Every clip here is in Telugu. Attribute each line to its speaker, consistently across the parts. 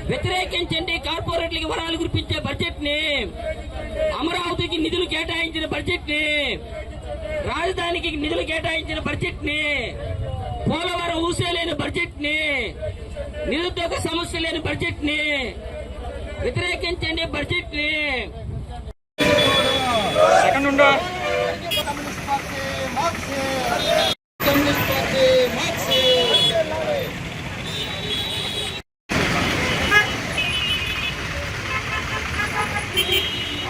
Speaker 1: వ్యతిరేకించండి. కార్పొరేట్లకి వరాలు కురిపించే బడ్జెట్ ని, అమరావతికి నిధులు కేటాయించిన బడ్జెట్ ని, రాజధానికి నిధులు కేటాయించిన బడ్జెట్ ని, పోలవరం ఊసేలేని బడ్జెట్ ని, నిరుద్యోగ సమస్య లేని బడ్జెట్ ని వ్యతిరేకించండి. బడ్జెట్ ని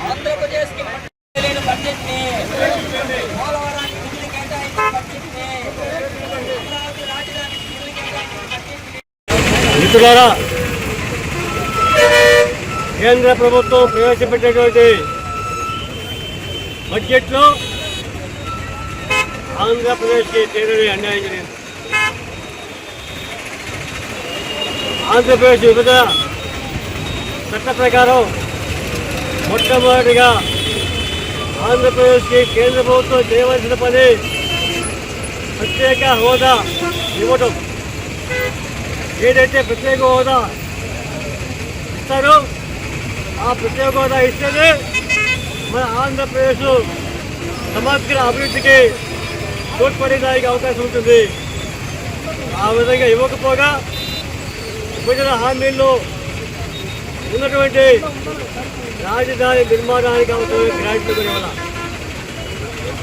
Speaker 1: ఆంధ్రప్రదేశ్ కి లేని బడ్జెట్ ని, పోలవరానికి నిధులు కేటాయించిన బడ్జెట్ ని, అమరావతి రాజధానికి నిధులు కేటాయించిన బడ్జెట్ ని.
Speaker 2: మిత్రులారా, కేంద్ర ప్రభుత్వం ప్రవేశపెట్టినటువంటి బడ్జెట్లో ఆంధ్రప్రదేశ్కి తీరని అన్యాయం జరిగింది. ఆంధ్రప్రదేశ్ విభజన చట్ట ప్రకారం మొట్టమొదటిగా ఆంధ్రప్రదేశ్కి కేంద్ర ప్రభుత్వం చేయవలసిన పని ప్రత్యేక హోదా ఇవ్వటం. ఏదైతే ప్రత్యేక హోదా ఇస్తారో ఆ ప్రత్యేక హోదా ఇస్తేనే మన ఆంధ్రప్రదేశ్ సమగ్ర అభివృద్ధికి తోడ్పడేదానికి అవకాశం ఉంటుంది. ఆ విధంగా ఇవ్వకపోగా విభజన హామీల్లో ఉన్నటువంటి రాజధాని నిర్మాణానికి అవసరమైన గ్రాంట్లు కూడా ఇవ్వాల,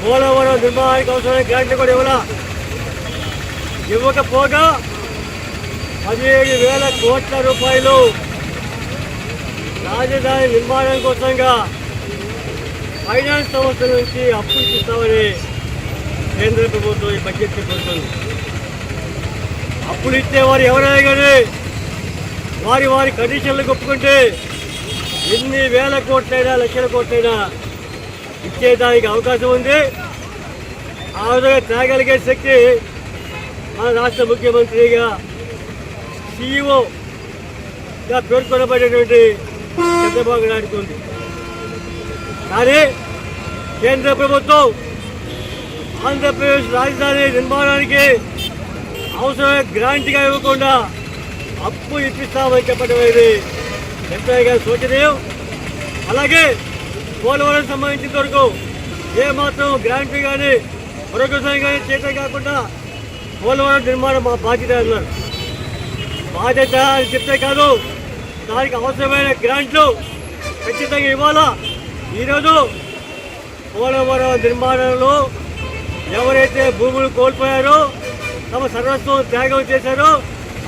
Speaker 2: పోలవరం నిర్మాణానికి అవసరమైన గ్రాంట్లు కూడా ఇవ్వాల. ఇవ్వకపోగా 17,000 కోట్ల రూపాయలు రాజధాని నిర్మాణం కోసంగా ఫైనాన్స్ సంస్థల నుంచి అప్పులు ఇస్తామని కేంద్ర ప్రభుత్వం ఈ బడ్జెట్ కోరుతుంది. అప్పులు ఇచ్చేవారు ఎవరైనా కానీ వారి వారి కండిషన్లకు ఒప్పుకుంటే ఎన్ని వేల కోట్లైనా లక్షల కోట్లైనా ఇచ్చేదానికి అవకాశం ఉంది. ఆ విధంగా తేగలిగే శక్తి మన రాష్ట్ర ముఖ్యమంత్రిగా సీఈఓగా పేర్కొనబడేటువంటి చంద్రబాబు నాయుడుకు ఉంది. కానీ కేంద్ర ప్రభుత్వం ఆంధ్రప్రదేశ్ రాజధాని నిర్మాణానికి అవసరమైన గ్రాంట్గా ఇవ్వకుండా అప్పు ఇప్పిస్తామని చెప్పడం అనేది ఎంతగా శోచనీయం. అలాగే పోలవరం సంబంధించిన వరకు ఏమాత్రం గ్రాంట్ కానీ మరొక కానీ చేత కాకుండా పోలవరం నిర్మాణం మా బాధ్యత అన్నారు. బాధ్యత అని చెప్తే కాదు, దానికి అవసరమైన గ్రాంట్లు ఖచ్చితంగా ఇవ్వాలా. ఈరోజు పోలవరం నిర్మాణంలో ఎవరైతే భూములు కోల్పోయారో, తమ సర్వస్వం త్యాగం చేశారో,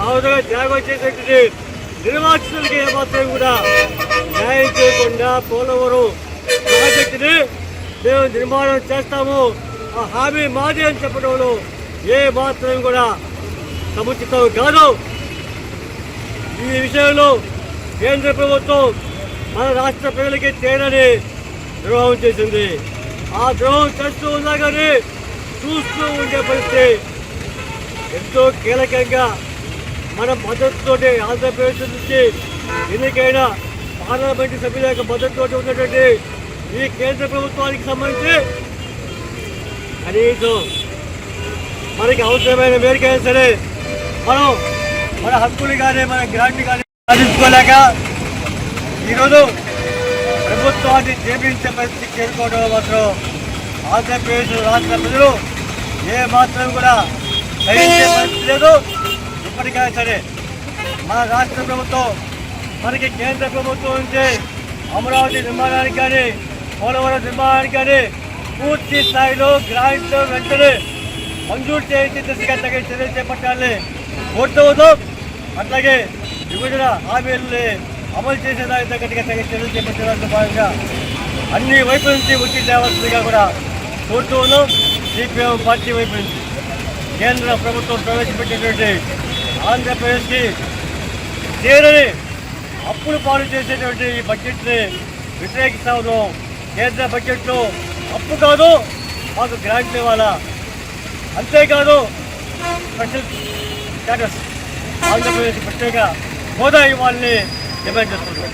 Speaker 2: ఆ విధంగా త్యాగం చేసేటువంటి నిర్వాసితులకి ఏమాత్రం కూడా న్యాయం చేయకుండా పోలవరం ప్రాజెక్టుని మేము నిర్మాణం చేస్తాము, ఆ హామీ మాది అని చెప్పడంలో ఏ మాత్రం కూడా సముచితం కాదు. ఈ విషయంలో కేంద్ర ప్రభుత్వం మన రాష్ట్ర ప్రజలకి తేనని ద్రోహం చేసింది. ఆ ద్రోహం చేస్తూ ఉన్నా కానీ చూస్తూ ఉండే పరిస్థితి. ఎంతో కీలకంగా మన మద్దతుతోటి ఆంధ్రప్రదేశ్ నుంచి ఎన్నికైన పార్లమెంటు సభ్యుల యొక్క మద్దతుతోటి ఉన్నటువంటి ఈ కేంద్ర ప్రభుత్వానికి సంబంధించి కనీసం మనకి అవసరమైన మేరకైనా సరే మనం మన హక్కులు కానీ మన గ్రాంట్ కానీ సాధించుకోలేక ఈరోజు ప్రభుత్వాన్ని చేపించే పరిస్థితికి చేరుకోవడం మాత్రం ఆంధ్రప్రదేశ్ రాష్ట్ర ప్రజలు ఏ మాత్రం కూడా సహించే పరిస్థితి లేదు. ఇప్పటికైనా సరే మన రాష్ట్ర ప్రభుత్వం మనకి కేంద్ర ప్రభుత్వం నుంచి అమరావతి నిర్మాణానికి కానీ పోలవరం నిర్మాణానికి కానీ పూర్తి స్థాయిలో గ్రాంట్లు వెంటనే మంజూరు చేయించి దిశగా తగిన చర్యలు చేపట్టాలని కోరుతూ, అట్లాగే విభజన హామీలని అమలు చేసేదానికి తగ్గట్టుగా తగిన చర్యలు చేపట్టేదానికి భాగంగా అన్ని వైపుల నుంచి ఒత్తిడి తేవాల్సిందిగా కూడా కోరుతూ ఉన్నాం. సిపిఎం పార్టీ వైపు నుంచి కేంద్ర ప్రభుత్వం ప్రవేశపెట్టినటువంటి ఆంధ్రప్రదేశ్కి తీరని అప్పులు పాలు చేసేటువంటి ఈ బడ్జెట్ని వ్యతిరేకిస్తా ఉన్నాం. కేంద్ర బడ్జెట్లో అప్పు కాదు, మాకు గ్రాంట్లు ఇవ్వాలా. అంతేకాదు స్పెషల్ స్టేటస్ ఆంధ్రప్రదేశ్ ప్రత్యేక హోదా ఇవ్వాలని డిమాండ్ చేస్తున్నాం.